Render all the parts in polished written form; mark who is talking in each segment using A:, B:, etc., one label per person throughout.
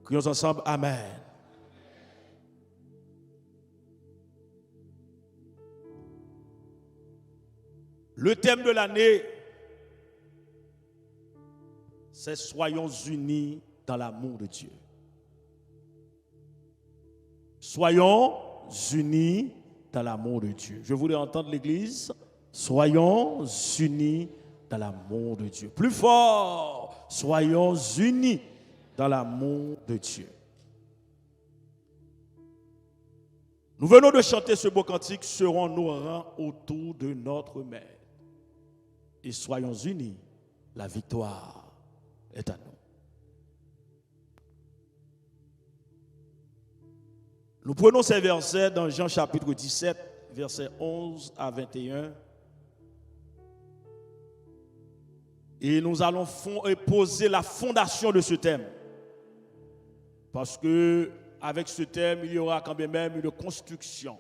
A: Crions ensemble, Amen. Le thème de l'année, c'est soyons unis dans l'amour de Dieu. Soyons unis dans l'amour de Dieu. Je voulais entendre l'Église. Soyons unis dans l'amour de Dieu. Plus fort, soyons unis dans l'amour de Dieu. Nous venons de chanter ce beau cantique, serons nos rangs autour de notre Mère. Et soyons unis, la victoire est à nous. Nous prenons ces versets dans Jean chapitre 17, versets 11 à 21. Et nous allons poser la fondation de ce thème. Parce que avec ce thème, il y aura quand même une construction.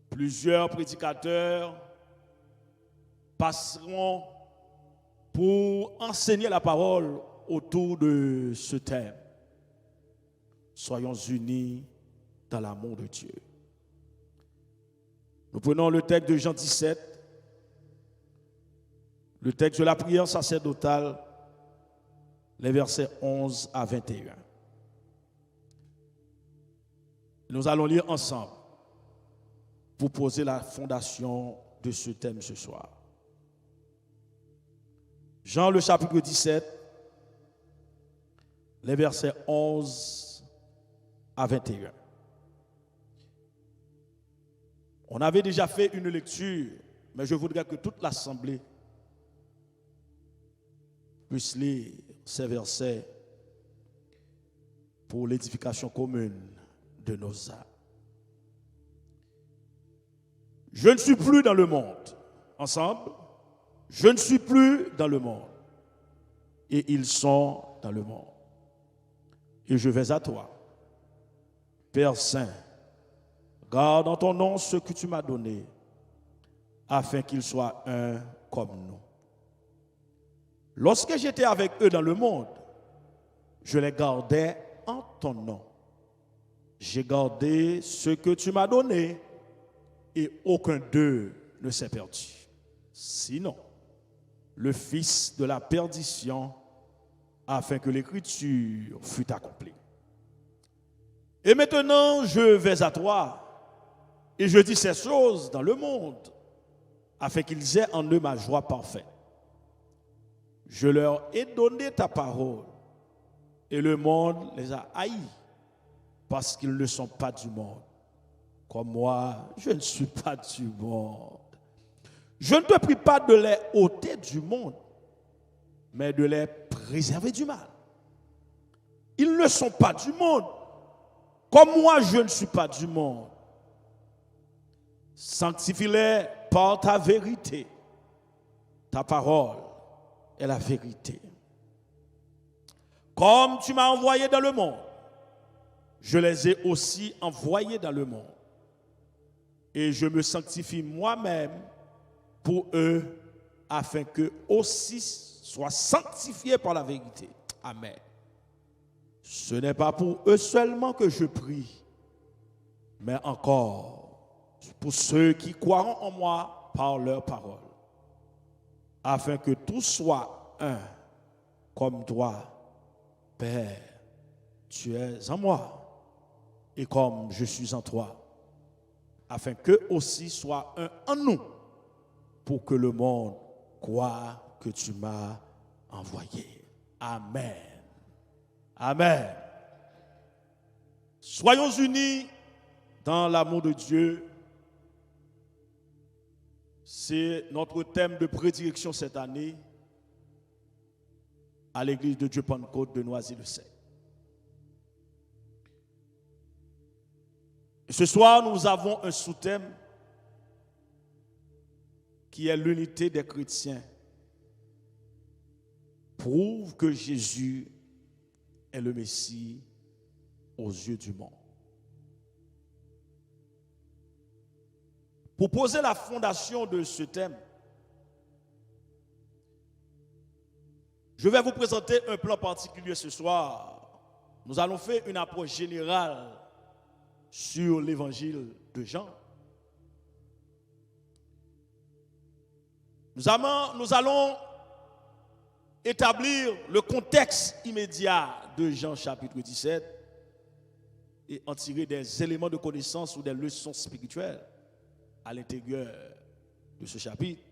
A: Plusieurs prédicateurs passeront pour enseigner la parole autour de ce thème. Soyons unis dans l'amour de Dieu. Nous prenons le texte de Jean 17, le texte de la prière sacerdotale, les versets 11 à 21. Nous allons lire ensemble pour poser la fondation de ce thème ce soir. Jean le chapitre 17, les versets 11 à 21. On avait déjà fait une lecture, mais je voudrais que toute l'assemblée puisse lire ces versets pour l'édification commune de nos âmes. Je ne suis plus dans le monde. Ensemble, je ne suis plus dans le monde. Et ils sont dans le monde. Et je vais à toi. Père Saint, garde en ton nom ce que tu m'as donné, afin qu'ils soient un comme nous. Lorsque j'étais avec eux dans le monde, je les gardais en ton nom. J'ai gardé ce que tu m'as donné, et aucun d'eux ne s'est perdu. Sinon, le fils de la perdition, afin que l'écriture fût accomplie. Et maintenant, je vais à toi, et je dis ces choses dans le monde, afin qu'ils aient en eux ma joie parfaite. Je leur ai donné ta parole, et le monde les a haïs, parce qu'ils ne sont pas du monde. Comme moi, je ne suis pas du monde. Je ne te prie pas de les ôter du monde, mais de les préserver du mal. Ils ne sont pas du monde, comme moi je ne suis pas du monde. Sanctifie-les par ta vérité. Ta parole est la vérité. Comme tu m'as envoyé dans le monde, je les ai aussi envoyés dans le monde. Et je me sanctifie moi-même pour eux, afin qu'eux aussi soient sanctifiés par la vérité. Amen. Ce n'est pas pour eux seulement que je prie, mais encore pour ceux qui croiront en moi par leur parole, afin que tous soient un, comme toi, Père, tu es en moi, et comme je suis en toi, afin qu'eux aussi soient un en nous, pour que le monde croie que tu m'as envoyé. Amen. Amen. Soyons unis dans l'amour de Dieu. C'est notre thème de prédilection cette année à l'église de Dieu Pentecôte de Noisy-le-Sec. Ce soir, nous avons un sous-thème qui est l'unité des chrétiens. Prouve que Jésus est le Messie aux yeux du monde. Pour poser la fondation de ce thème, je vais vous présenter un plan particulier ce soir. nous allons faire une approche générale sur l'évangile de Jean. Nous allons établir le contexte immédiat de Jean chapitre 17 et en tirer des éléments de connaissance ou des leçons spirituelles à l'intérieur de ce chapitre.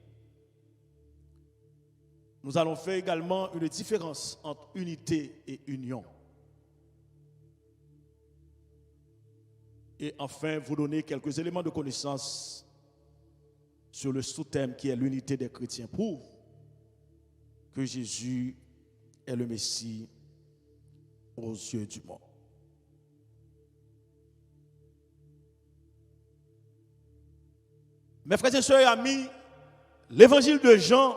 A: Nous allons faire également une différence entre unité et union. Et enfin, vous donner quelques éléments de connaissance sur le sous-thème qui est l'unité des chrétiens prouve que Jésus est le Messie aux yeux du monde. Mes frères et sœurs et amis, l'évangile de Jean,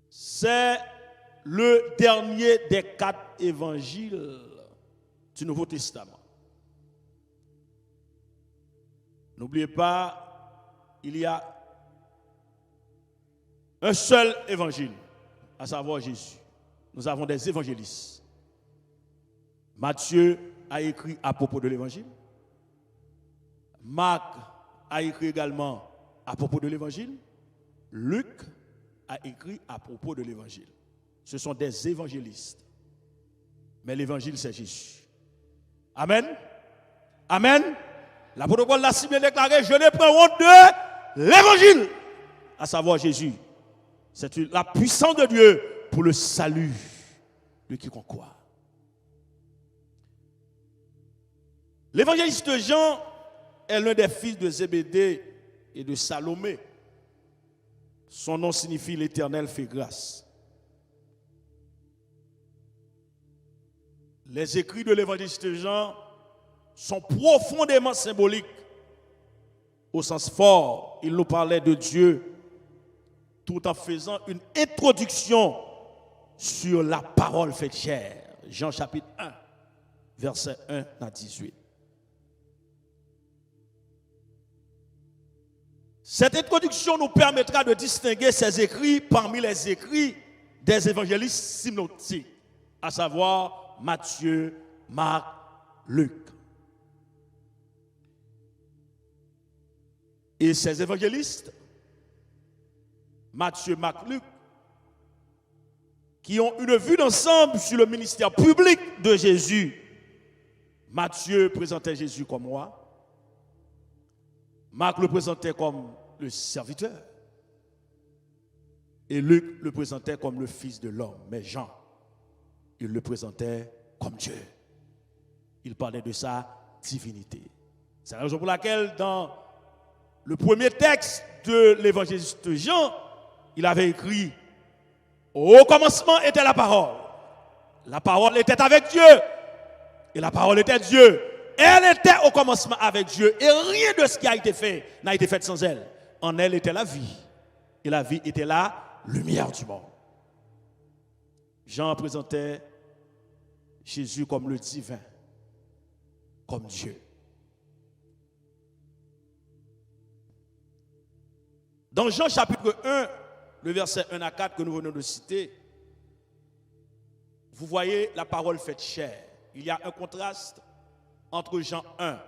A: c'est le dernier des 4 évangiles du Nouveau Testament. N'oubliez pas, il y a un seul évangile, à savoir Jésus. Nous avons des évangélistes. Matthieu a écrit à propos de l'évangile. Marc a écrit également à propos de l'évangile. Luc a écrit à propos de l'évangile. Ce sont des évangélistes. Mais l'évangile, c'est Jésus. Amen. Amen. L'apôtre Paul l'a si bien déclaré, je ne prends honte de l'évangile, à savoir Jésus. C'est la puissance de Dieu pour le salut de quiconque croit. L'évangéliste Jean est l'un des fils de Zébédée et de Salomé. Son nom signifie l'Éternel fait grâce. Les écrits de l'évangéliste Jean sont profondément symboliques. Au sens fort, il nous parlait de Dieu tout en faisant une introduction sur la parole faite chair. Jean chapitre 1, verset 1 à 18. Cette introduction nous permettra de distinguer ces écrits parmi les écrits des évangélistes synoptiques, à savoir Matthieu, Marc, Luc. Et ces évangélistes, Matthieu, Marc, Luc, qui ont une vue d'ensemble sur le ministère public de Jésus. Matthieu présentait Jésus comme roi. Marc le présentait comme le serviteur. Et Luc le présentait comme le Fils de l'homme. Mais Jean, il le présentait comme Dieu. Il parlait de sa divinité. C'est la raison pour laquelle dans le premier texte de l'évangéliste Jean, il avait écrit « Au commencement était la parole. La parole était avec Dieu. Et la parole était Dieu. Elle était au commencement avec Dieu. Et rien de ce qui a été fait n'a été fait sans elle. En elle était la vie. Et la vie était la lumière du monde. » Jean présentait Jésus comme le divin, comme Dieu. Dans Jean chapitre 1, le verset 1 à 4 que nous venons de citer, vous voyez la parole faite chair. Il y a un contraste entre Jean 1,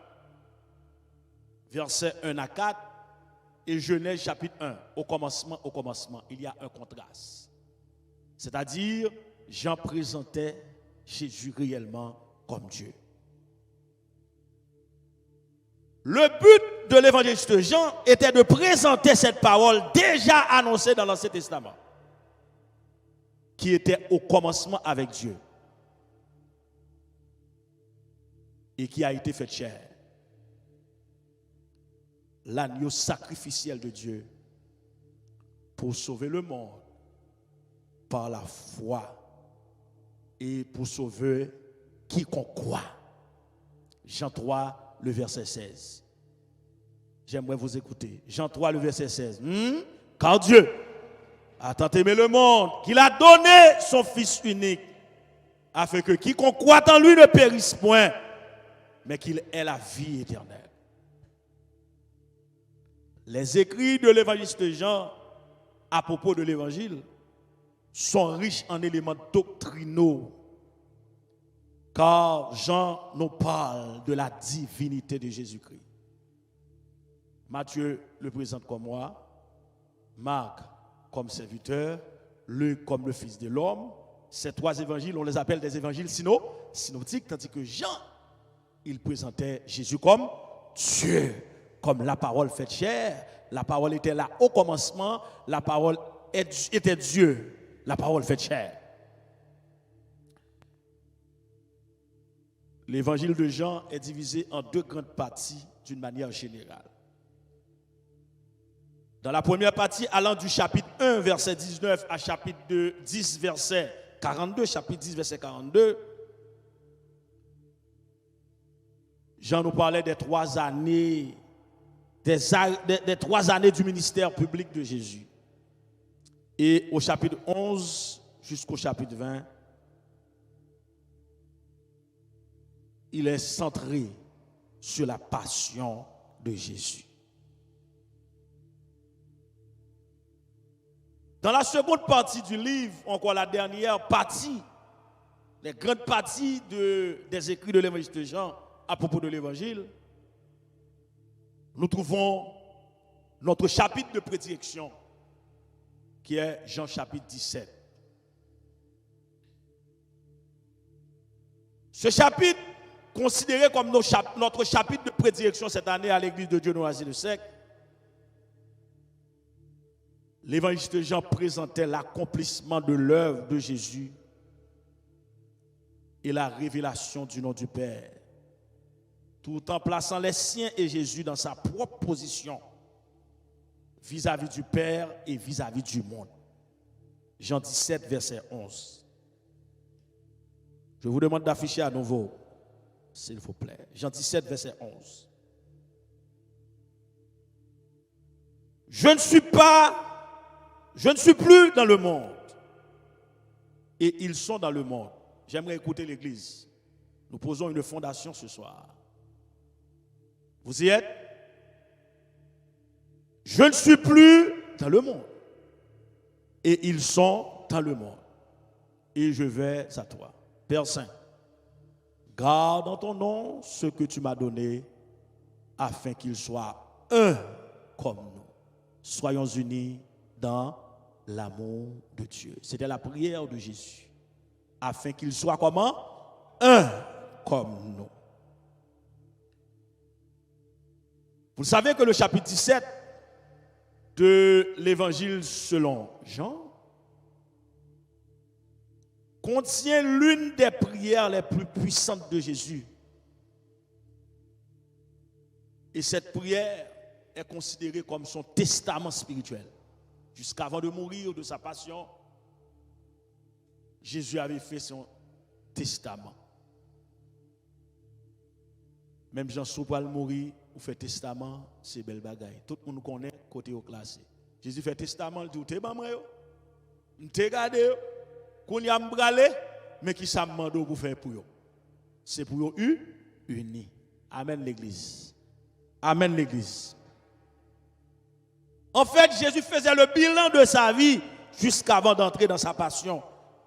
A: verset 1 à 4, et Genèse chapitre 1, au commencement, il y a un contraste. C'est-à-dire, Jean présentait Jésus réellement comme Dieu. Le but de l'évangéliste Jean était de présenter cette parole déjà annoncée dans l'Ancien Testament, qui était au commencement avec Dieu et qui a été faite chair. L'agneau sacrificiel de Dieu pour sauver le monde par la foi et pour sauver quiconque croit. Jean 3, le verset 16. J'aimerais vous écouter. Jean 3, le verset 16. Car Dieu a tant aimé le monde qu'il a donné son Fils unique, afin que quiconque croit en lui ne périsse point, mais qu'il ait la vie éternelle. Les écrits de l'évangéliste Jean à propos de l'évangile sont riches en éléments doctrinaux, car Jean nous parle de la divinité de Jésus-Christ. Matthieu le présente comme moi, Marc comme serviteur, Luc comme le Fils de l'homme. Ces trois évangiles, on les appelle des évangiles synoptiques, tandis que Jean, il présentait Jésus comme Dieu, comme la parole faite chair. La parole était là au commencement, la parole était Dieu, la parole faite chair. L'évangile de Jean est divisé en deux grandes parties d'une manière générale. Dans la première partie, allant du chapitre 1, verset 19 à chapitre 10, verset 42, chapitre 10, verset 42, Jean nous parlait des 3 années, des 3 années du ministère public de Jésus. Et au chapitre 11 jusqu'au chapitre 20, il est centré sur la passion de Jésus. Dans la seconde partie du livre, encore la dernière partie, les grandes parties des écrits de l'évangile de Jean à propos de l'évangile, nous trouvons notre chapitre de prédilection, qui est Jean chapitre 17. Ce chapitre, considéré comme notre chapitre de prédilection cette année à l'église de Dieu Noisy-le-Sec, l'évangile de Jean présentait l'accomplissement de l'œuvre de Jésus et la révélation du nom du Père, tout en plaçant les siens et Jésus dans sa propre position vis-à-vis du Père et vis-à-vis du monde. Jean 17, verset 11. Je vous demande d'afficher à nouveau, s'il vous plaît. Jean 17, verset 11. Je ne suis plus dans le monde, et ils sont dans le monde. J'aimerais écouter l'église. Nous posons une fondation ce soir. Vous y êtes? Je ne suis plus dans le monde, et ils sont dans le monde. Et je vais à toi. Père Saint, garde en ton nom ce que tu m'as donné, afin qu'ils soient un comme nous. Soyons unis dans l'amour de Dieu. C'était la prière de Jésus. Afin qu'ils soient comment? Un comme nous. Vous savez que le chapitre 17 de l'évangile selon Jean contient l'une des prières les plus puissantes de Jésus. Et cette prière est considérée comme son testament spirituel. Jusqu'avant de mourir de sa passion, Jésus avait fait son testament. Même Jean Soupal mourir ou fait testament, c'est belle bagaille. Tout le monde connaît côté au classé. Jésus fait testament, il dit, t'es pas moi, t'es gardé, qu'on y a m'bralé, mais qui ça demande pour faire pour eux. C'est pour eux unis. Amen l'église. Amen l'église. En fait, Jésus faisait le bilan de sa vie jusqu'avant d'entrer dans sa passion.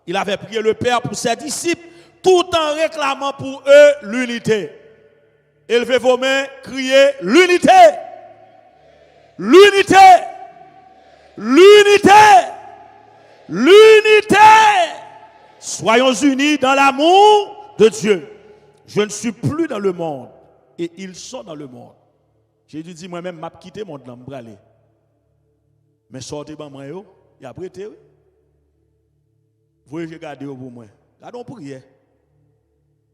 A: Il avait prié le Père pour ses disciples, tout en réclamant pour eux l'unité. Élevez vos mains, criez l'unité. L'unité. L'unité. L'unité. Soyons unis dans l'amour de Dieu. Je ne suis plus dans le monde et ils sont dans le monde. Jésus dit moi-même, m'a quitté mon monde, m'bralé. Mais sortez pas moi yo, y a prêté. Vous voyez, regardez pour moi. Gardons prière.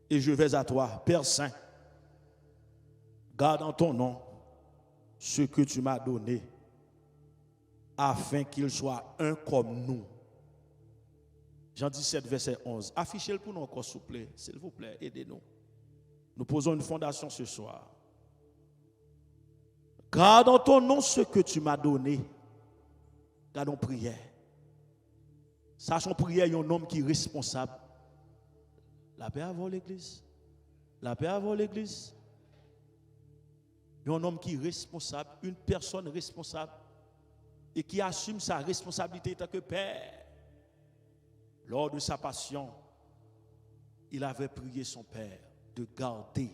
A: Et je vais à toi, Père Saint. Garde en ton nom ce que tu m'as donné, afin qu'ils soient un comme nous. Jean 17, verset 11. Affichez-le pour nous encore, s'il vous plaît, aidez-nous. Nous posons une fondation ce soir. Garde en ton nom ce que tu m'as donné. Gardons prière. Sachons prière, il y a un homme qui est responsable. La paix avant l'église. La paix avant l'église. Il y a un homme qui est responsable, une personne responsable et qui assume sa responsabilité en tant que père. lors de sa passion, il avait prié son Père de garder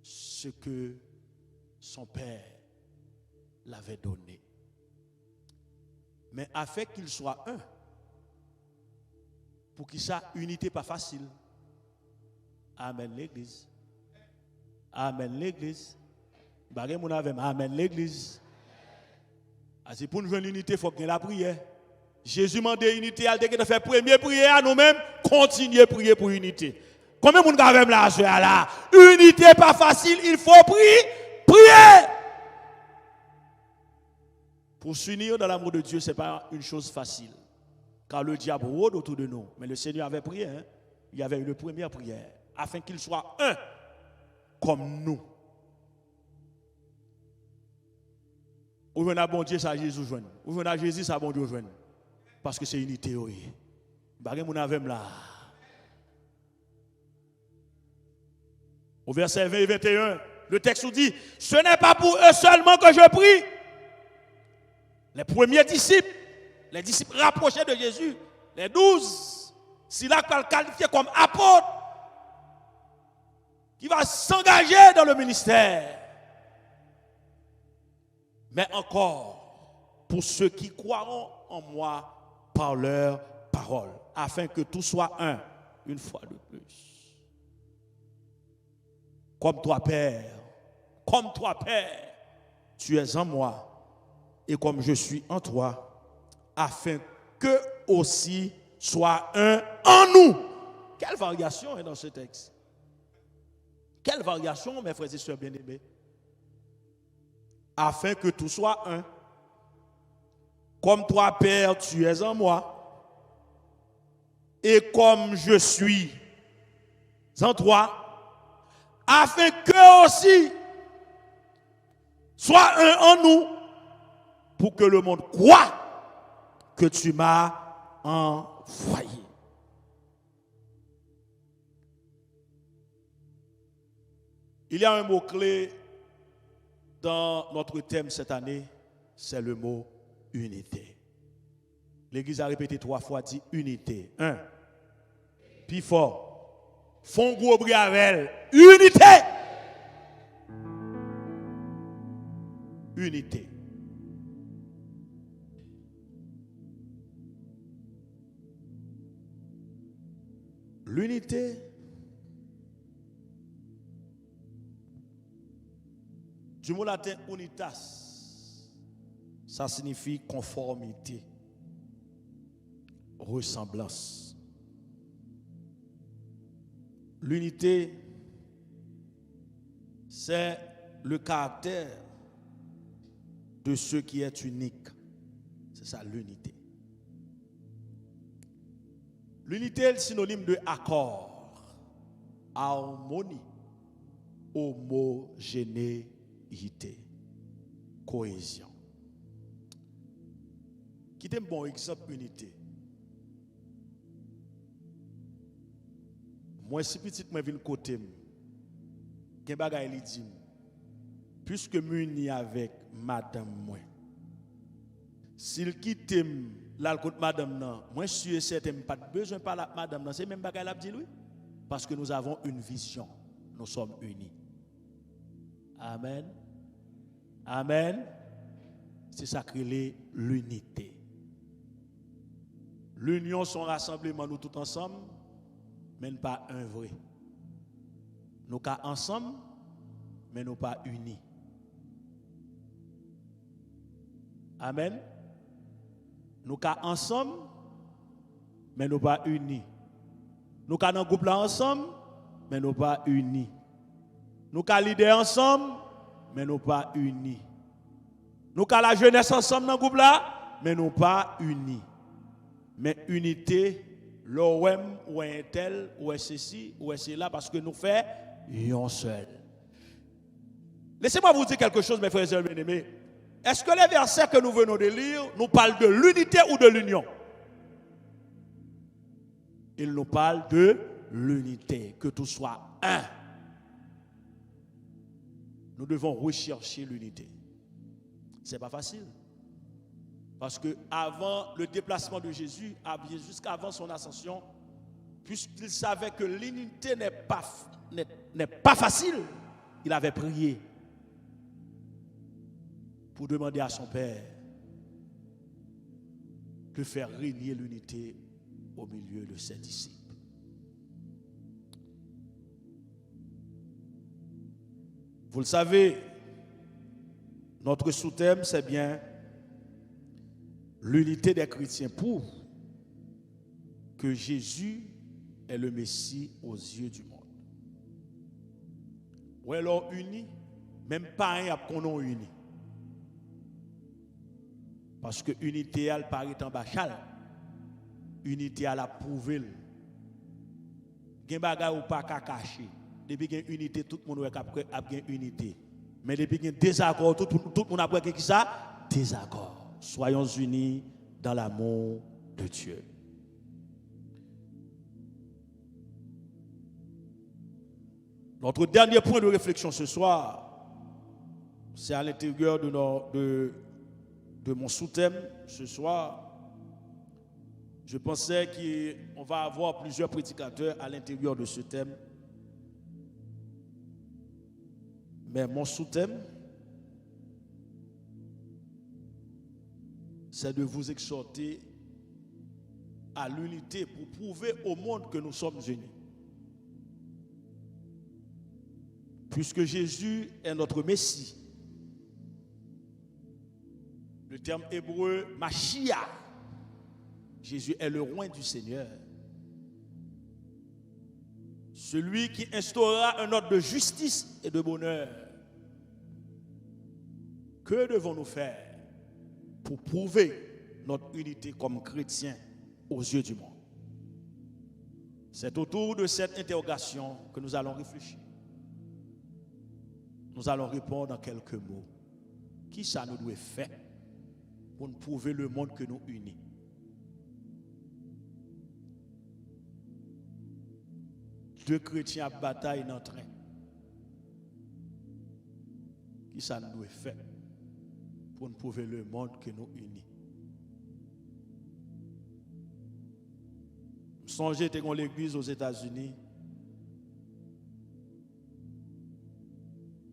A: ce que son Père l'avait donné. Mais afin qu'il soit un, pour qu'il soit unité pas facile. Amen l'église. Amen l'église. Amen l'église. C'est pour nous jouer l'unité, il faut qu'il y ait la prière. Jésus m'a dit unité, il a fait première prière à nous-mêmes, continuer à prier pour unité. Combien de monde avez là, là? Unité pas facile, il faut prier. Pour s'unir dans l'amour de Dieu, ce n'est pas une chose facile. Car le diable rôde autour de nous. Mais le Seigneur avait prié, hein? Il y avait une première prière, afin qu'il soit un comme nous. Ou venez à bon Dieu, ça Jésus joigne. Ou venez à Jésus, ça bon Dieu joigne. Parce que c'est unité, oui. Bagay mon avem là. Au verset 20 et 21, le texte nous dit, ce n'est pas pour eux seulement que je prie. Les premiers disciples, les disciples rapprochés de Jésus, les 12, c'est là qu'on le qualifie comme apôtre, qui va s'engager dans le ministère. Mais encore, pour ceux qui croiront en moi par leur parole, afin que tout soit un, une fois de plus. Comme toi, Père, tu es en moi, et comme je suis en toi, afin que aussi soit un en nous. Quelle variation est dans ce texte? Quelle variation, mes frères et sœurs bien-aimés? Afin que tout soit un. Comme toi, Père, tu es en moi, et comme je suis en toi, afin que aussi soit un en nous, pour que le monde croie que tu m'as envoyé. Il y a un mot-clé dans notre thème cette année, c'est le mot unité. L'Église a répété 3 fois, dit unité. 1. Puis fort. Font gros briavel. Unité. Unité. L'unité du mot latin unitas, ça signifie conformité, ressemblance. L'unité, c'est le caractère de ce qui est unique. C'est ça l'unité. L'unité est le synonyme de accord, harmonie, homogénéité, cohésion. Qui est un bon exemple unité. Moi, si petit moi viens côté, gen bagay li dit, puisque m'uni avec madame moi, s'il quitte là contre madame nan, moi je suis certain pas besoin par la madame nan, c'est même bagay la dit lui, parce que nous avons une vision, nous sommes unis. Amen. Amen. C'est ça qui est l'unité. L'union, son rassemblement, nous tous ensemble, mais pas un vrai. Nous sommes ensemble, mais nous pas unis. Amen. Nous sommes ensemble, mais nous pas unis. Nous sommes dans un groupe là ensemble, mais nous pas unis. Nous sommes leaders ensemble, mais nous pas unis. Nous sommes la jeunesse ensemble dans le groupe là, mais nous pas unis. Mais unité, l'OM ou un tel, ou un ceci, ou un cela, parce que nous faisons un seul. Laissez-moi vous dire quelque chose, mes frères et sœurs bien-aimés. Est-ce que les versets que nous venons de lire nous parlent de l'unité ou de l'union? Ils nous parlent de l'unité, que tout soit un. Nous devons rechercher l'unité. Ce n'est pas facile. Parce que avant le déplacement de Jésus, jusqu'avant son ascension, puisqu'il savait que l'unité n'est pas facile, il avait prié pour demander à son Père de faire régner l'unité au milieu de ses disciples. Vous le savez, notre sous-thème, c'est bien l'unité des chrétiens pour que Jésus est le Messie aux yeux du monde. Ou alors unis, même pas un qu'on a uni. Parce que unité, elle paraît en bachal. Unité, elle a prouvé. Il y a des choses qui ne pas cacher. Depuis qu'il y a unité, tout le monde a unité. Mais depuis qu'il y a désaccord, tout le monde a quoi qui ça? Désaccord. Soyons unis dans l'amour de Dieu. Notre dernier point de réflexion ce soir, c'est à l'intérieur de mon sous-thème ce soir. Je pensais qu'on va avoir plusieurs prédicateurs à l'intérieur de ce thème. Mais mon sous-thème, c'est de vous exhorter à l'unité pour prouver au monde que nous sommes unis. Puisque Jésus est notre Messie. Le terme hébreu, Mashiach. Jésus est le roi du Seigneur. Celui qui instaurera un ordre de justice et de bonheur. Que devons-nous faire pour prouver notre unité comme chrétiens aux yeux du monde? C'est autour de cette interrogation que nous allons réfléchir. Nous allons répondre en quelques mots. Qui ça nous doit faire pour nous prouver le monde que nous unit? Deux chrétiens à bataille dans le train. Qui ça nous doit faire pour nous prouver le monde que nous unit? Songez que l'église aux États-Unis,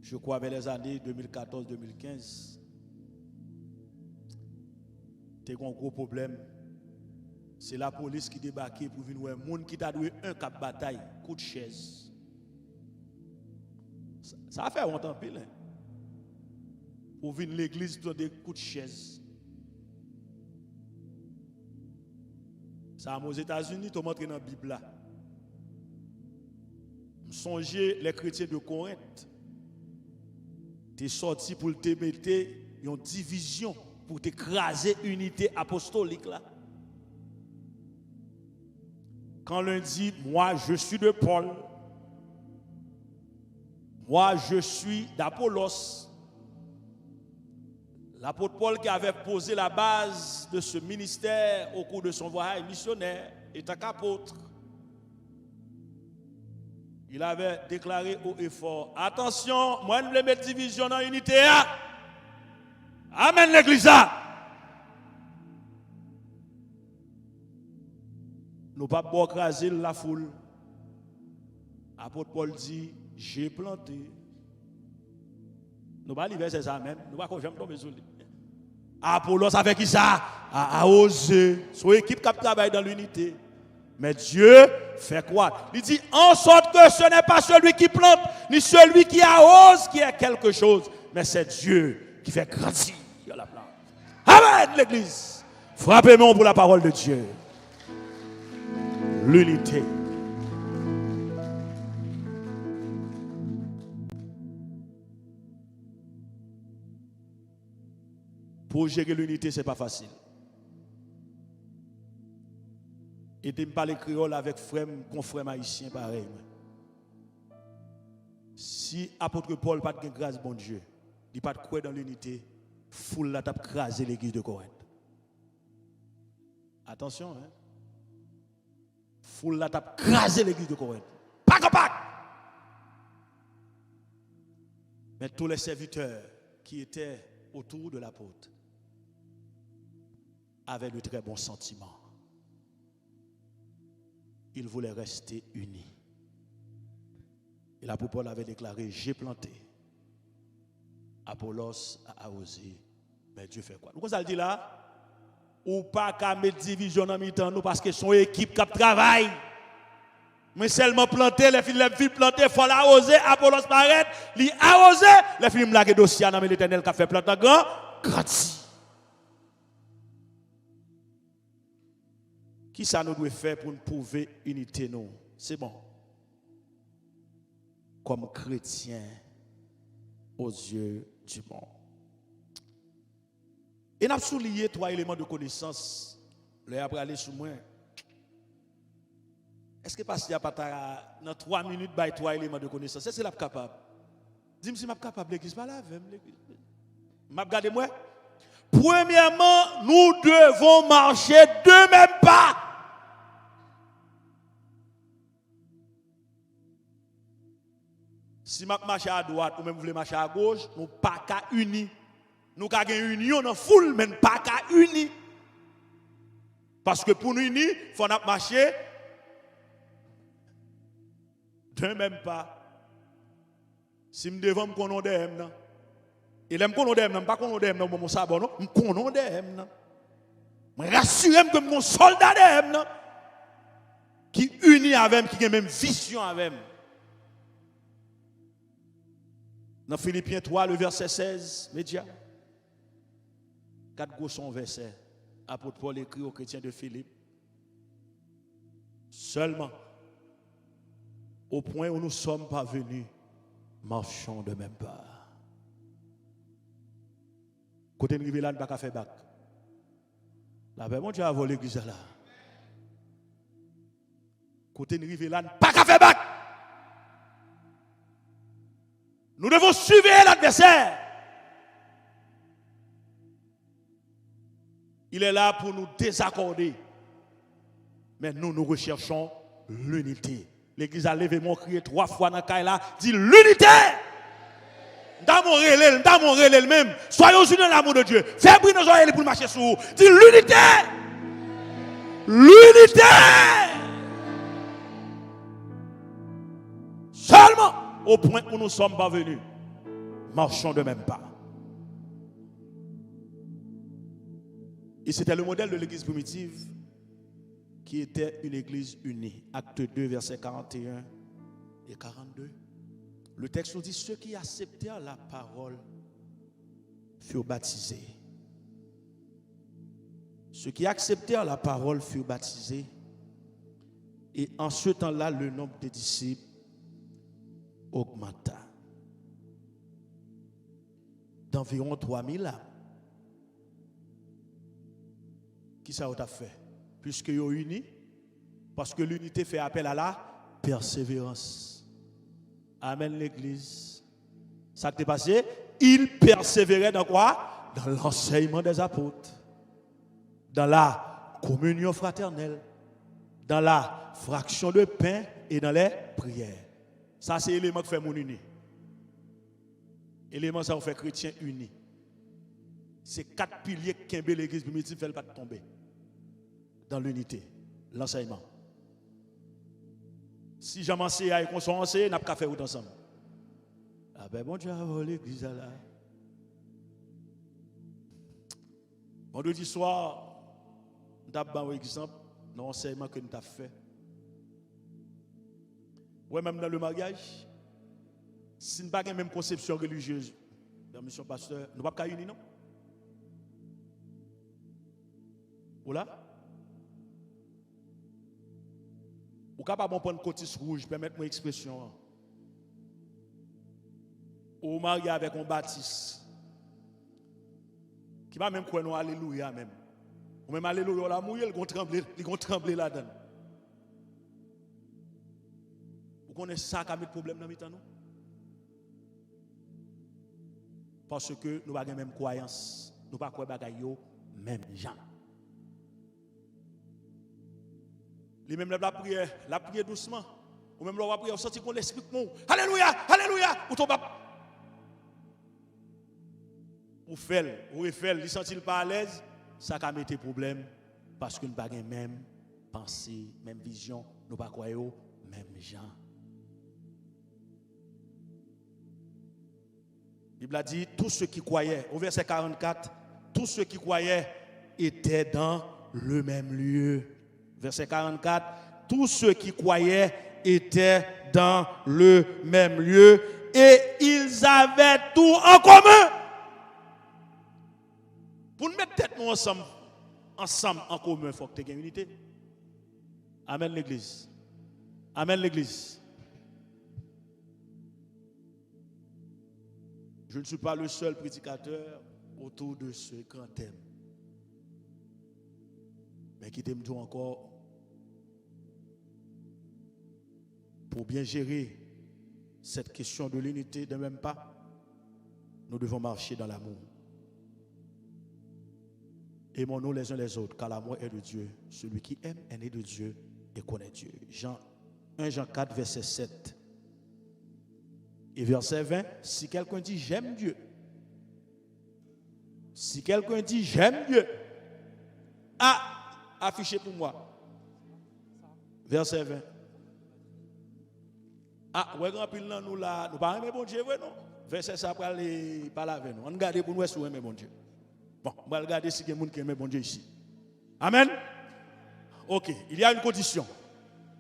A: je crois vers les années 2014-2015, c'était un gros problème. C'est la police qui débarquait pour venir voir un monde qui t'a doué un cap bataille, coup de chaise. Ça a fait longtemps pile. Hein? Pour venir l'église dans des coups de chaise. Ça aux États-Unis, tu montres dans la Bible là. Songez les chrétiens de Corinthe. Tu es sorti pour te mettre une division pour t'écraser l'unité apostolique là. Quand l'un dit, moi je suis de Paul, moi je suis d'Apollos, l'apôtre Paul qui avait posé la base de ce ministère au cours de son voyage missionnaire, étant qu'apôtre, il avait déclaré haut et fort, attention, moi je ne veux mettre division dans l'unité. Amen l'église. Nous ne pouvons pas écraser la foule. L'apôtre Paul dit, j'ai planté. Nous ne pouvons pas livrer ça même. Nous ne pouvons pas tomber sur lui. Apollos avec qui ça? A osé. Son équipe qui travaille dans l'unité. Mais Dieu fait quoi? Il dit, en sorte que ce n'est pas celui qui plante, ni celui qui arrose qui est quelque chose. Mais c'est Dieu qui fait grandir la plante. Amen l'église. Frappez-moi pour la parole de Dieu. L'unité. Pour gérer l'unité, ce n'est pas facile. Et de me parler créole avec frère, confrère haïtien pareil. Si apôtre Paul n'a pas de grâce, bon Dieu, il n'a pas de croire dans l'unité, foule la tape craser l'église de Corinthe. Attention, hein. Foule la tape craser l'église de Corinthe. Pac. Mais tous les serviteurs qui étaient autour de l'apôtre, avaient de très bons sentiments. Ils voulaient rester unis. Et l'apôtre Paul avait déclaré, j'ai planté, Apollos a arrosé, mais Dieu fait quoi? Nous, ça le dit là, ou pas qu'à mettre division dans mi-temps, nous, parce que son équipe qui travaille. Mais seulement planter, les filles planter, il faut l'arroser, Apollos paraît, lui arroser, les filles me laguer dossier dans l'Éternel qui a fait planter grand, gratis. Qui ça nous doit faire pour nous prouver unité nous? C'est bon. Comme chrétien aux yeux du monde. Et nous avons souligné 3 éléments de connaissance. Le après aller sous moi. Est-ce que parce qu'il y a pas dans 3 minutes by 3 éléments de connaissance, est-ce que c'est capable? Dis-moi si je suis capable l'église pas là, l'église. M'a regardé moi. Premièrement, nous devons marcher de même pas. Si je marche à droite ou même vous voulez marcher à gauche, nous pas qu'à unis. Nous avons une union dans foule, mais pas qu'à unis. Parce que pour nous unir, il faut marcher d'un même pas. Si je devant me connaître dem, et l'aime connaître dem, pas connaître dem, mon sabon, non, me connaître dem. Je rassure que mon soldat dem, qui unit avec, qui a même vision avec. Dans Philippiens 3, le verset 16, média. 4 gros versets. Apôtre Paul écrit aux chrétiens de Philippe. Seulement, au point où nous sommes parvenus, marchons de même pas. Côté de Rivelan, pas qu'à faire bac. La paix, mon Dieu a volé l'église là. Côté de Rivelan, pas qu'à faire bac. Nous devons surveiller l'adversaire. Il est là pour nous désaccorder. Mais nous recherchons l'unité. L'église a levé mon crier 3 fois dans la là, dit l'unité. Dans mon relais même. Soyons unis dans l'amour de Dieu. Fais briller nos oreilles pour marcher sur vous. Dit l'unité. L'unité. Seulement au point où nous sommes parvenus, marchons de même pas. Et c'était le modèle de l'église primitive qui était une église unie. Acte 2, versets 41 et 42. Le texte nous dit, ceux qui acceptèrent la parole furent baptisés. Ceux qui acceptèrent la parole furent baptisés. Et en ce temps-là, le nombre des disciples augmenta d'environ 3000 âmes. Qui ça a fait? Puisque ils sont unis, parce que l'unité fait appel à la persévérance. Amen l'église. Ça qui est passé, ils persévéraient dans quoi? Dans l'enseignement des apôtres, dans la communion fraternelle, dans la fraction de pain et dans les prières. Ça, c'est l'élément qui fait mon uni. L'élément ça fait chrétien uni. C'est 4 piliers qui ont l'église primitive ne fait pas tomber. Dans l'unité, l'enseignement. Si j'en enseigne et qu'on soit enseigné, n'a pas fait tout ensemble. Ah ben bon Dieu, l'église là. Vendredi soir, nous avons un exemple dans l'enseignement que nous avons fait. Ouais, même dans le mariage, si nous n'avons pas la même conception religieuse, dans mission pasteur, nous ne pouvons pas unir, non? Voilà. Ou capable de prendre cotis rouge, permettre mon expression. Ou marié avec un baptiste. Qui va même croire nous alléluia même. Ou même alléluia la mouille, ils vont trembler là-dedans. Vous connaissez ça qui a mis problème dans le nous? Parce que nous n'avons pas la même croyance. Nous n'avons pas de même gens. Les mêmes la prière doucement. Ou même la prière, vous sentez qu'on l'esprit mon. Alléluia, alléluia. Ou ton papa. Ou fait, il ne sentit pas à l'aise. ça a mis des problèmes parce que nous n'avons pas même pensée, même vision, nous pas croyons, même gens. La Bible a dit, tous ceux qui croyaient, au verset 44, tous ceux qui croyaient étaient dans le même lieu. Verset 44, tous ceux qui croyaient étaient dans le même lieu et ils avaient tout en commun. Pour nous mettre tête nous ensemble en commun, il faut que tu aies une unité. Amen l'église. Amen l'église. Je ne suis pas le seul prédicateur autour de ce grand thème. Mais qui t'aime tout encore, pour bien gérer cette question de l'unité de même pas, nous devons marcher dans l'amour. Aimons-nous les uns les autres, car l'amour est de Dieu. Celui qui aime est né de Dieu et connaît Dieu. 1 Jean 4, verset 7. Et verset 20, si quelqu'un dit j'aime Dieu, si quelqu'un dit j'aime Dieu, affichez pour moi. Verset 20. Ouais, grand pile nous là, nous pas aimer bon Dieu, ouais, non? Verset ça pour aller parler avec nous. On regarde pour nous si nous aimons bon Dieu. Bon, on va regarder si il y a des gens qui aiment bon Dieu ici. Amen. Ok, il y a une condition.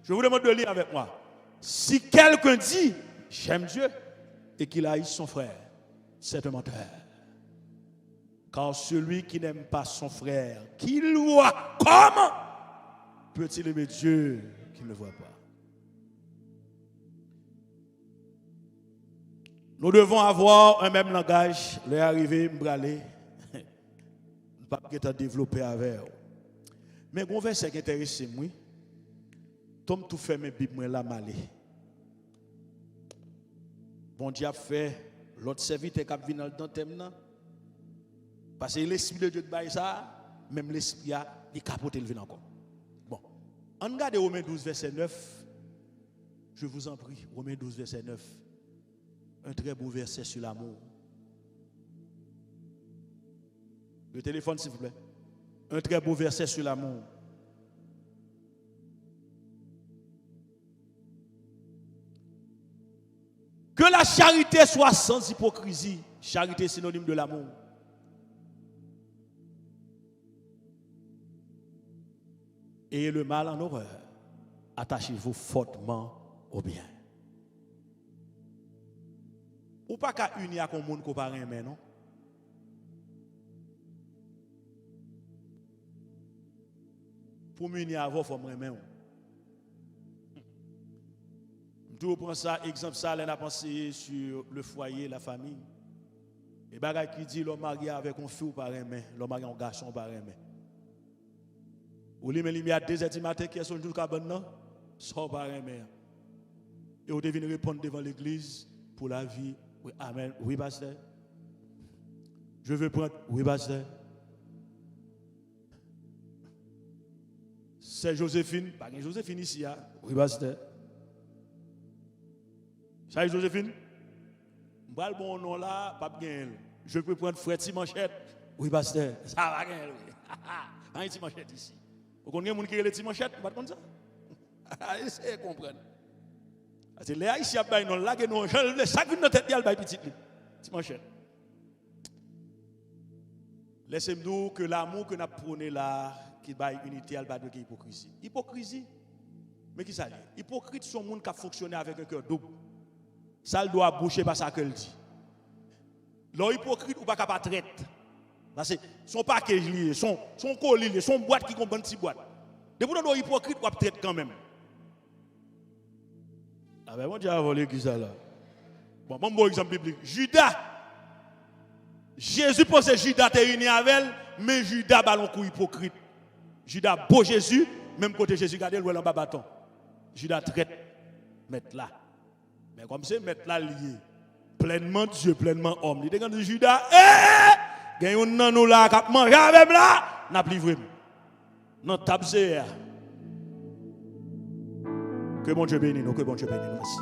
A: Je vous demande de lire avec moi. Si quelqu'un dit j'aime Dieu et qu'il haït son frère, c'est un menteur. Car celui qui n'aime pas son frère, qu'il voit, comment peut-il aimer Dieu qu'il ne voit pas? Nous devons avoir un même langage. Les arrivés, m'braler, pas que développer avec. Mais un verset qui intéresse moi, Tom tout fait mes Bibles là malé. Bon Dieu a fait l'autre serviteur qui vient dans le thème. Parce que l'esprit de Dieu qui ça, même l'esprit a capoté le vin encore. Bon, on regarde Romains 12, verset 9. Je vous en prie, Romains 12, verset 9. Un très beau verset sur l'amour. Le téléphone, s'il vous plaît. Un très beau verset sur l'amour. Que la charité soit sans hypocrisie. Charité synonyme de l'amour. Et le mal en horreur. Attachez-vous fortement au bien. Ou pas qu'à unir avec un monde qu'on parle mais non. Pour m'unir avec vous, il faut me remettre. Je prends ça, exemple ça, on a pensé sur le foyer, la famille. Et bagay qui dit l'homme marié avec un fille ou pas remet, l'homme marié avec un garçon ou pas remet. Ou lui, il y a 2 heures du matin qui sont toujours cabane non, ça pas remet. Et vous devez répondre devant l'église pour la vie. Oui, amen. Oui, pasteur. Je veux prendre. Oui, pasteur. C'est Joséphine. Pas Joséphine ici. Hein? Oui, pasteur. Ça Joséphine? Je vais bon nom là, pas bien. Je peux prendre frère Timanchette. Oui, pasteur. Ça va bien. Pas une Timanchette ici. Vous connaissez les gens qui ont les Timanchettes? Vous ne comprenez ça? Essayez de comprendre. C'est les Haïtiens qui ont là que nous enlevons chaque une de notre tête, il y a le petit. Timanchette. Laissez-moi dire que l'amour que nous prônons là, qui baille unité, elle va de hypocrisie. Hypocrisie? Mais qui ça dit? Hypocrite, c'est un monde qui a fonctionné avec un cœur double. Ça doit boucher par ça qu'elle dit. L'hypocrite hypocrite ou pas capable de traiter. Parce que son package lié, son colis, son boîte qui comprend une petite boîte. Depuis qu'on est hypocrite, on va traiter quand même. Ah ben, mon Dieu a volé qui ça là? Bon, bon exemple biblique. Judas. Jésus pensait Judas était uni avec elle, mais Judas ballon coup hypocrite. Judas beau Jésus, même côté Jésus, regardez le en bas bâton. Judas traite, mettre là. Mais comme c'est mettre là lié, pleinement Dieu, pleinement homme. Il dit quand Judas, gagne un nan nous là, qui mange avec là, n'a plus livré. Non, table c'est. Que bon Dieu bénisse nous, que bon Dieu bénisse nous. Merci.